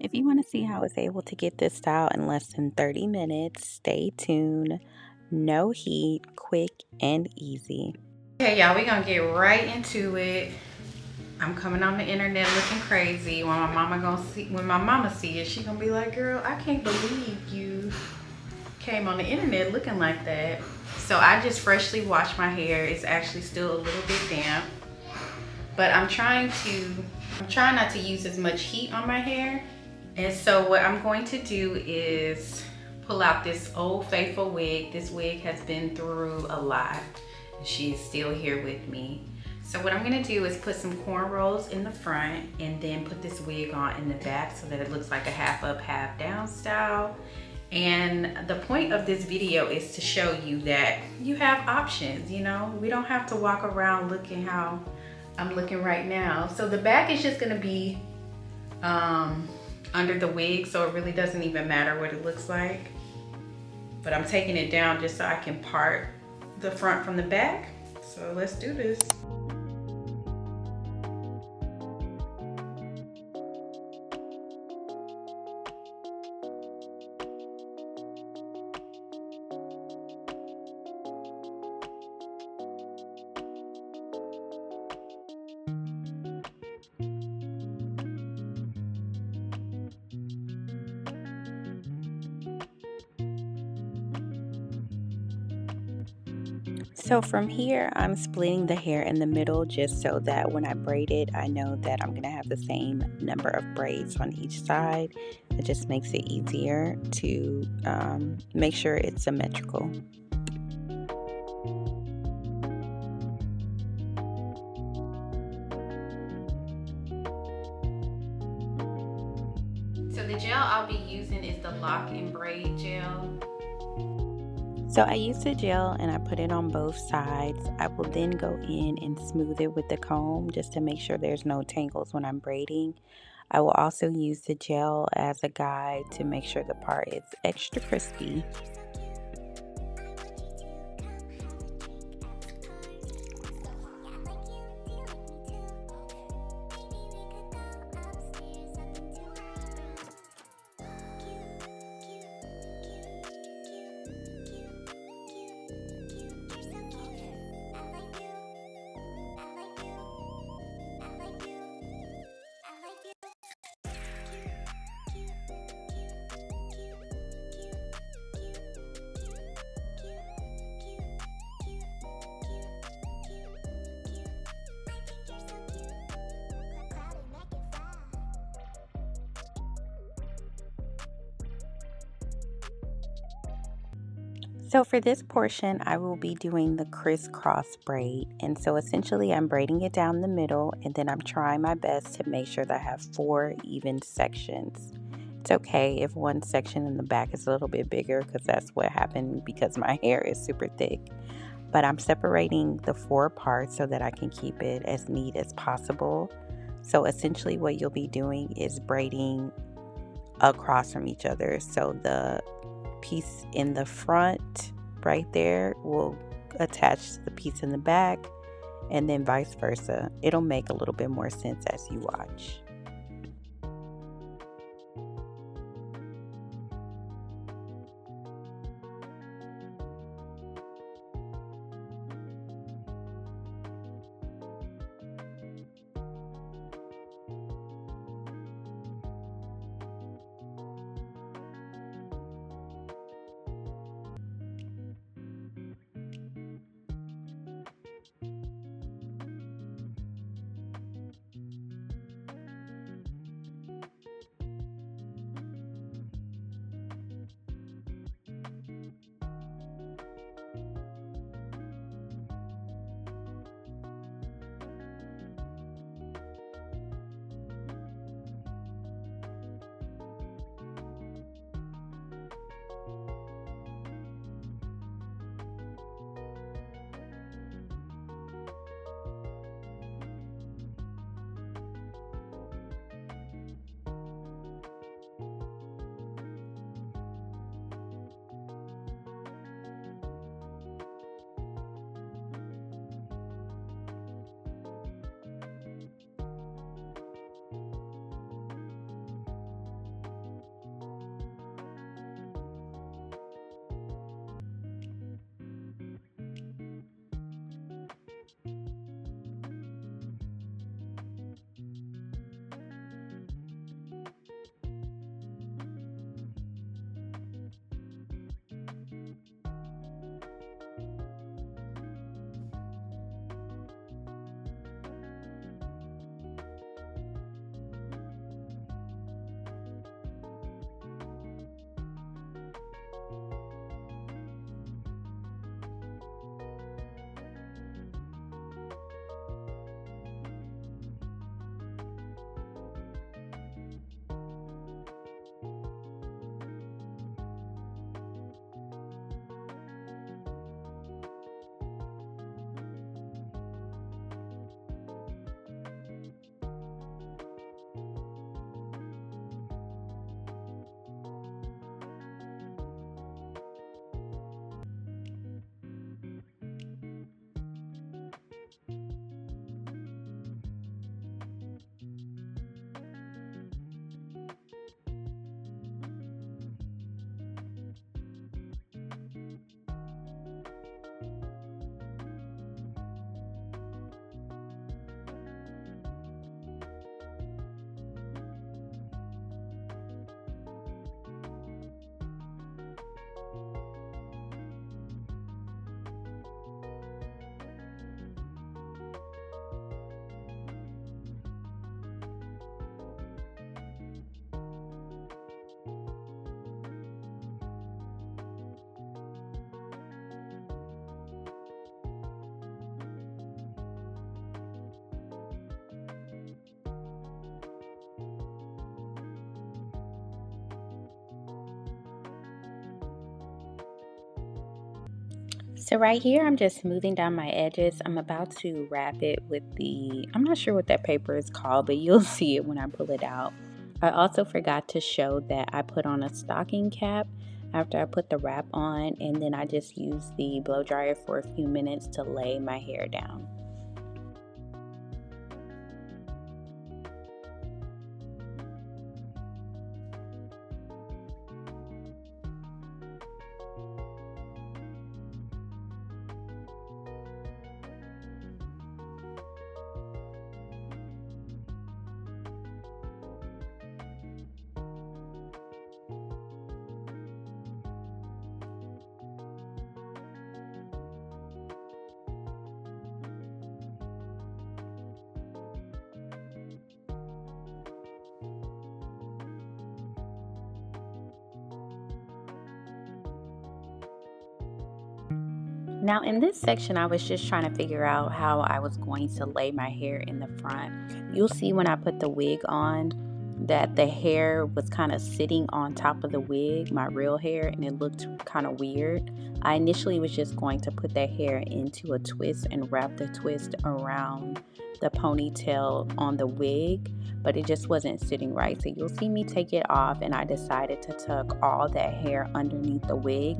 If you want to see how I was able to get this style in less than 30 minutes, stay tuned. No heat, quick and easy. Okay, y'all, we gonna get right into it. I'm coming on the internet looking crazy. When my mama see it, she gonna be like, "Girl, I can't believe you came on the internet looking like that." So I just freshly washed my hair. It's actually still a little bit damp, but I'm trying not to use as much heat on my hair. And so what I'm going to do is pull out this old faithful wig. This wig has been through a lot. She's still here with me. So what I'm gonna do is put some cornrows in the front and then put this wig on in the back so that it looks like a half up, half down style. And the point of this video is to show you that you have options, you know? We don't have to walk around looking how I'm looking right now. So the back is just gonna be under the wig, so it really doesn't even matter what it looks like. But I'm taking it down just so I can part the front from the back. So let's do this. So from here, I'm splitting the hair in the middle just so that when I braid it, I know that I'm going to have the same number of braids on each side. It just makes it easier to make sure it's symmetrical. So the gel I'll be using is the Lock and Braid gel. So I use the gel and I put it on both sides. I will then go in and smooth it with the comb just to make sure there's no tangles when I'm braiding. I will also use the gel as a guide to make sure the part is extra crispy. So for this portion, I will be doing the crisscross braid. And so essentially I'm braiding it down the middle and then I'm trying my best to make sure that I have 4 even sections. It's okay if one section in the back is a little bit bigger because that's what happened because my hair is super thick. But I'm separating the 4 parts so that I can keep it as neat as possible. So essentially what you'll be doing is braiding across from each other. So the piece in the front right there will attach to the piece in the back and then vice versa. It'll make a little bit more sense as you watch. So right here, I'm just smoothing down my edges. I'm about to wrap it with I'm not sure what that paper is called, but you'll see it when I pull it out. I also forgot to show that I put on a stocking cap after I put the wrap on, and then I just use the blow dryer for a few minutes to lay my hair down. Now in this section, I was just trying to figure out how I was going to lay my hair in the front. You'll see when I put the wig on that the hair was kind of sitting on top of the wig, my real hair, and it looked kind of weird. I initially was just going to put that hair into a twist and wrap the twist around the ponytail on the wig, but it just wasn't sitting right. So you'll see me take it off, and I decided to tuck all that hair underneath the wig.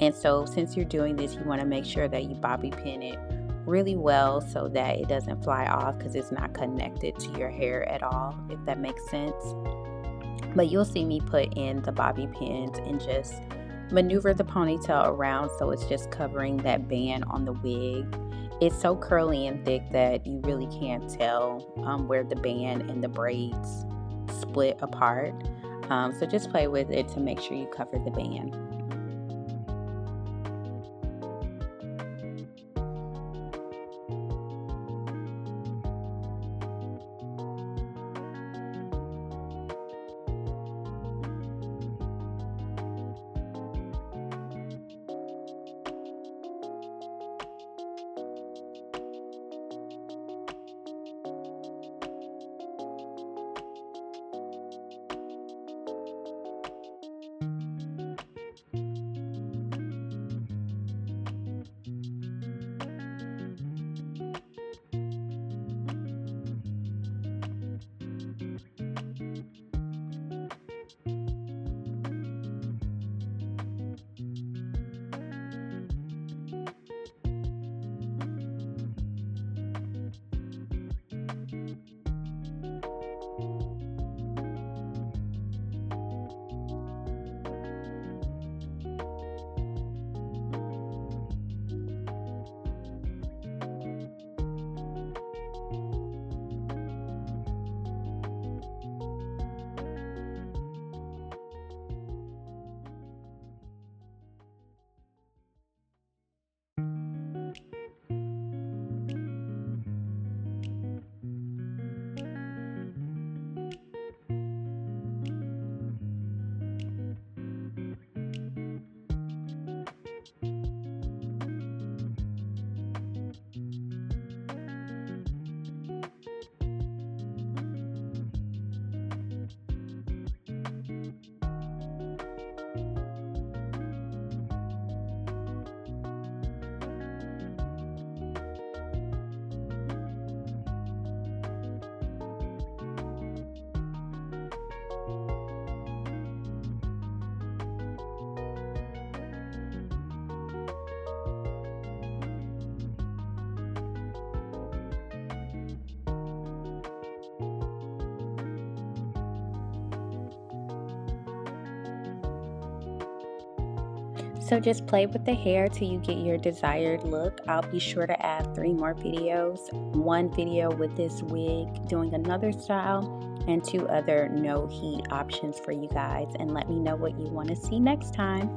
And so since you're doing this, you want to make sure that you bobby pin it really well so that it doesn't fly off, because it's not connected to your hair at all, if that makes sense. But you'll see me put in the bobby pins and just maneuver the ponytail around so it's just covering that band on the wig. It's so curly and thick that you really can't tell where the band and the braids split apart. So just play with it to make sure you cover the band. So just play with the hair till you get your desired look. I'll be sure to add 3 more videos. 1 video with this wig doing another style, and 2 other no heat options for you guys. And let me know what you want to see next time.